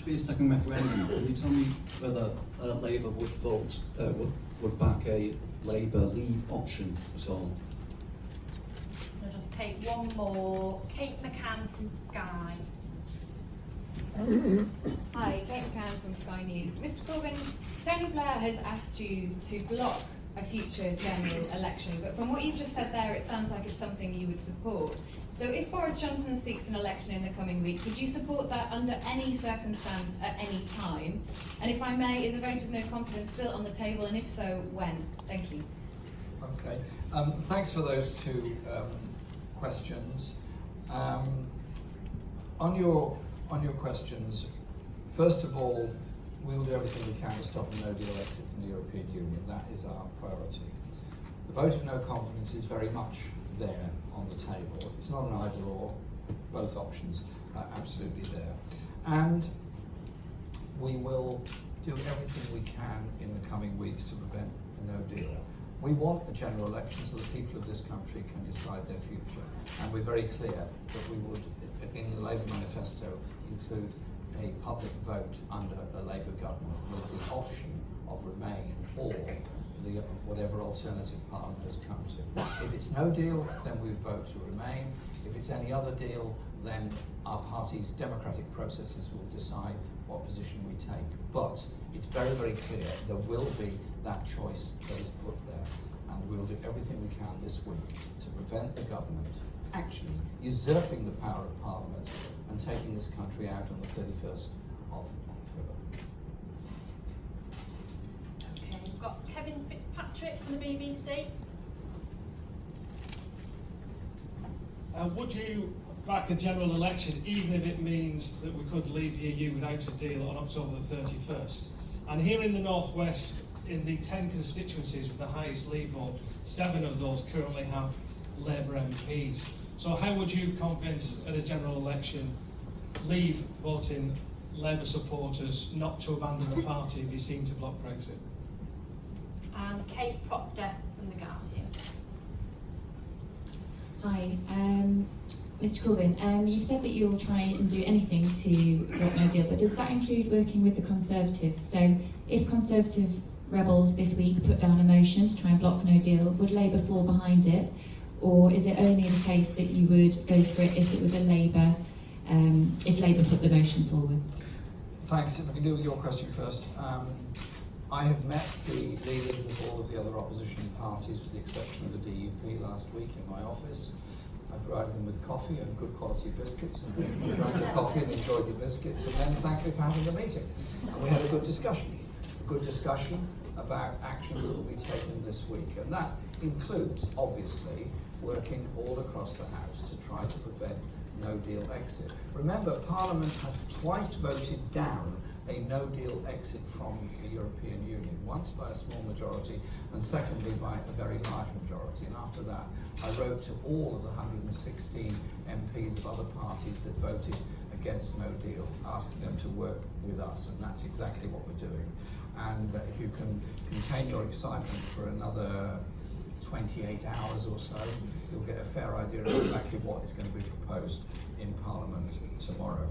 be a second referendum, can you tell me whether Labour would vote, would back a Labour leave option at all? I'll just take one more. Kate McCann from Sky. Hi, Kate McCann from Sky News. Mr Corbyn, Tony Blair has asked you to block a future general election, but from what you've just said there, it sounds like it's something you would support. So if Boris Johnson seeks an election in the coming weeks, would you support that under any circumstance at any time? And if I may, is a vote of no confidence still on the table, and if so, when? Thank you. Okay, thanks for those two questions. On your questions, first of all, we'll do everything we can to stop a no-deal exit from the European Union. That is our priority. The vote of no confidence is very much there on the table. It's not an either or, both options are absolutely there. And we will do everything we can in the coming weeks to prevent a no deal. We want a general election so the people of this country can decide their future. And we're very clear that we would, in the Labour manifesto, include a public vote under a Labour government with the option of Remain or whatever alternative Parliament has come to. If it's no deal, then we would vote to Remain. If it's any other deal, then our party's democratic processes will decide what position we take. But it's very, very clear there will be that choice that is put there. And we'll do everything we can this week to prevent the government actually usurping the power of Parliament and taking this country out on the 31st of October. Okay, we've got Kevin Fitzpatrick from the BBC. Would you back a general election even if it means that we could leave the EU without a deal on October the 31st? And here in the Northwest, in the 10 constituencies with the highest Leave vote, 7 of those currently have Labour MPs. So how would you convince at a general election Leave voting Labour supporters not to abandon the party and be seen to block Brexit? And Kate Proctor from The Guardian. Hi, Mr Corbyn, you've said that you'll try and do anything to block no deal, but does that include working with the Conservatives? So if Conservative rebels this week put down a motion to try and block no deal, would Labour fall behind it? Or is it only the case that you would go for it if it was a Labour, if Labour put the motion forward? Thanks. If I can deal with your question first. I have met the leaders of all of the other opposition parties with the exception of the DUP last week in my office. I provided them with coffee and good quality biscuits, and we drank the coffee and enjoyed the biscuits, and then thanked me for having the meeting. And we had a good discussion about actions that will be taken this week, and that includes, obviously, working all across the House to try to prevent no-deal exit. Remember, Parliament has twice voted down a no-deal exit from the European Union, once by a small majority and secondly by a very large majority. And after that, I wrote to all of the 116 MPs of other parties that voted against no deal, asking them to work with us, and that's exactly what we're doing. And if you can contain your excitement for another 28 hours or so, you'll get a fair idea of exactly what is going to be proposed in Parliament tomorrow.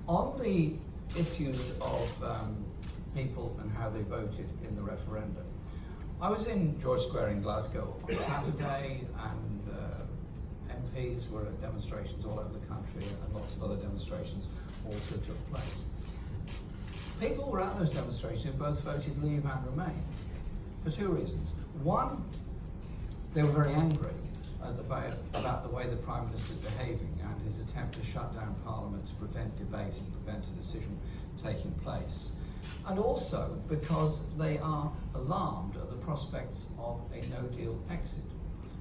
On the issues of people and how they voted in the referendum, I was in George Square in Glasgow on Saturday, and MPs were at demonstrations all over the country, and lots of other demonstrations also took place. People were at those demonstrations who both voted Leave and Remain for two reasons. One, they were very angry about the way the Prime Minister is behaving and his attempt to shut down Parliament to prevent debate and prevent a decision taking place. And also because they are alarmed at the prospects of a no-deal exit.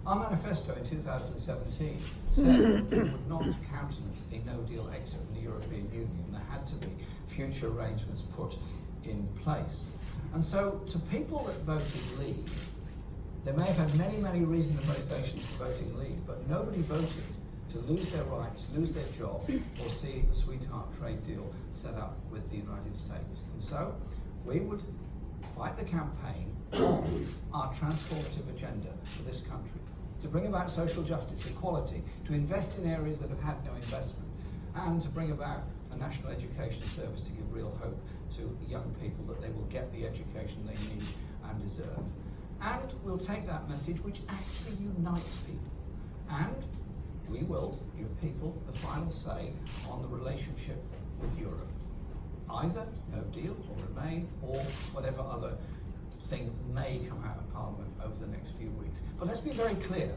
Our manifesto in 2017 said we would not countenance a no-deal exit from the European Union. There had to be future arrangements put in place. And so to people that voted Leave, they may have had many, many reasons and motivations for voting Leave, but nobody voted to lose their rights, lose their job, or see a sweetheart trade deal set up with the United States. And so we would fight the campaign on our transformative agenda for this country, to bring about social justice, equality, to invest in areas that have had no investment, and to bring about a national education service to give real hope to young people that they will get the education they need and deserve. And we'll take that message, which actually unites people, and we will give people the final say on the relationship with Europe. Either no deal or remain, or whatever other thing may come out of Parliament over the next few weeks. But let's be very clear.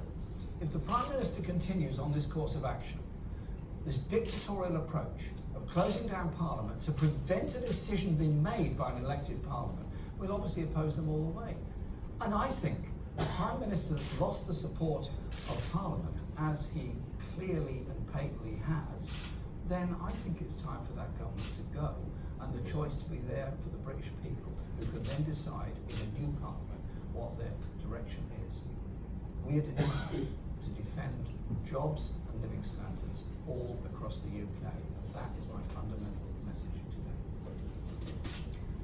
If the Prime Minister continues on this course of action, this dictatorial approach of closing down Parliament to prevent a decision being made by an elected Parliament, we'll obviously oppose them all the way. And I think the Prime Minister that's lost the support of Parliament, as he clearly and patently has, then I think it's time for that government to go, and the choice to be there for the British people, who can then decide in a new Parliament what their direction is. We are determined to defend jobs and living standards all across the UK, and that is my fundamental message today.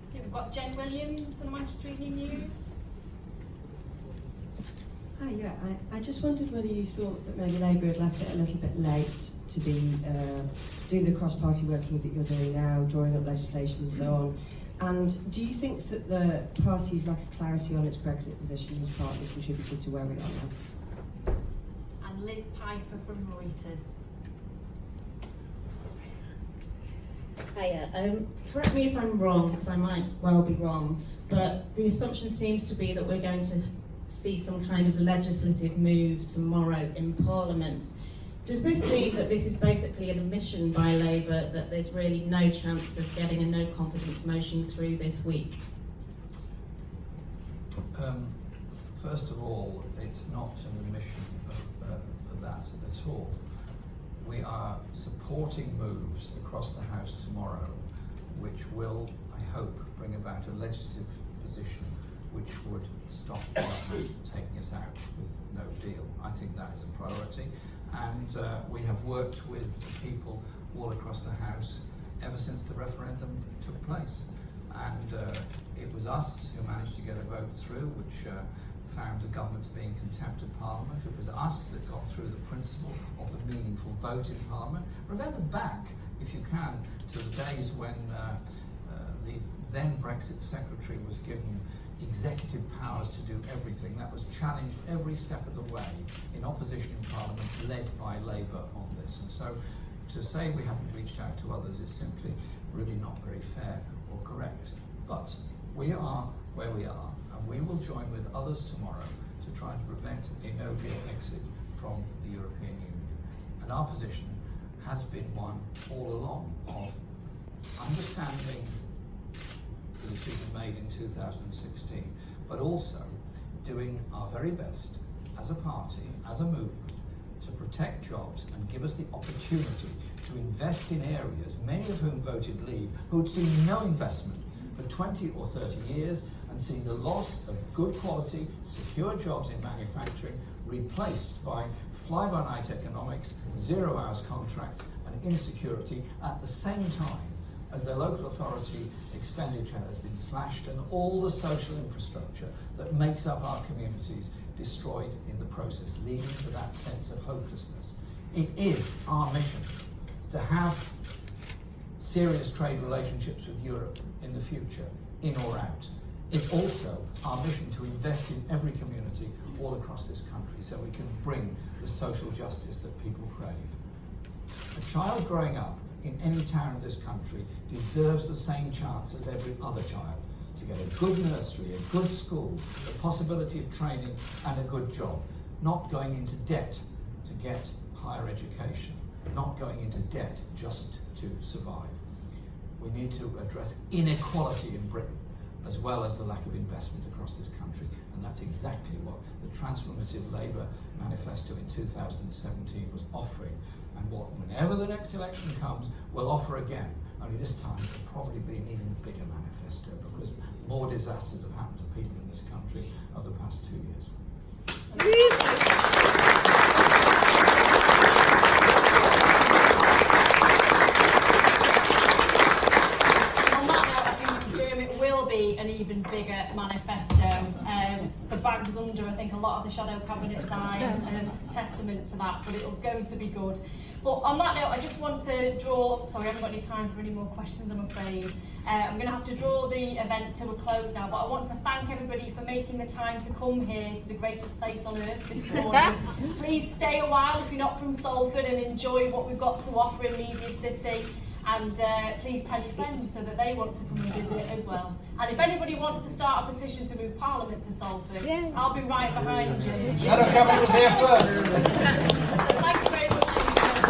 Okay, we've got Jen Williams from the Manchester Evening News. Hi, yeah, I just wondered whether you thought that maybe Labour had left it a little bit late to be doing the cross-party working that you're doing now, drawing up legislation and so on. And do you think that the party's lack of clarity on its Brexit position has partly contributed to where we are now? And Liz Piper from Reuters. Hiya. Correct me if I'm wrong, because I might well be wrong, but the assumption seems to be that we're going to see some kind of legislative move tomorrow in Parliament. Does this mean that this is basically an admission by Labour that there's really no chance of getting a no confidence motion through this week? First of all, it's not an admission of that at all. We are supporting moves across the House tomorrow which will, I hope, bring about a legislative position which would stop the government taking us out with no deal. I think that is a priority, and we have worked with people all across the House ever since the referendum took place, and it was us who managed to get a vote through which found the government to be in contempt of Parliament. It was us that got through the principle of the meaningful vote in Parliament. Remember back, if you can, to the days when the then Brexit Secretary was given executive powers to do everything. That was challenged every step of the way in opposition in Parliament, led by Labour on this. And so to say we haven't reached out to others is simply really not very fair or correct. But we are where we are, and we will join with others tomorrow to try and prevent a no-deal exit from the European Union. And our position has been one all along of understanding the decision made in 2016, but also doing our very best as a party, as a movement, to protect jobs and give us the opportunity to invest in areas, many of whom voted Leave, who had seen no investment for 20 or 30 years and seen the loss of good quality, secure jobs in manufacturing replaced by fly-by-night economics, zero-hours contracts and insecurity at the same time as their local authority expenditure has been slashed and all the social infrastructure that makes up our communities destroyed in the process, leading to that sense of hopelessness. It is our mission to have serious trade relationships with Europe in the future, in or out. It's also our mission to invest in every community all across this country so we can bring the social justice that people crave. A child growing up in any town of this country deserves the same chance as every other child to get a good nursery, a good school, the possibility of training and a good job, not going into debt to get higher education, not going into debt just to survive. We need to address inequality in Britain as well as the lack of investment across this country, and that's exactly what the transformative Labour manifesto in 2017 was offering, and what, whenever the next election comes, we'll offer again, only this time it'll probably be an even bigger manifesto because more disasters have happened to people in this country over the past 2 years. On that note, I can confirm it will be be an even bigger manifesto. The bag's under, I think, a lot of the shadow cabinet's eyes, and a testament to that, but it was going to be good. But on that note, I just want to draw, sorry, I haven't got any time for any more questions, I'm afraid. I'm going to have to draw the event to a close now, but I want to thank everybody for making the time to come here to the greatest place on earth this morning. Please stay a while if you're not from Salford and enjoy what we've got to offer in Media City. And please tell your friends so that they want to come and visit as well. And if anybody wants to start a petition to move Parliament to Salford, I'll be right behind you. Shadow Cabinet was here first. Thank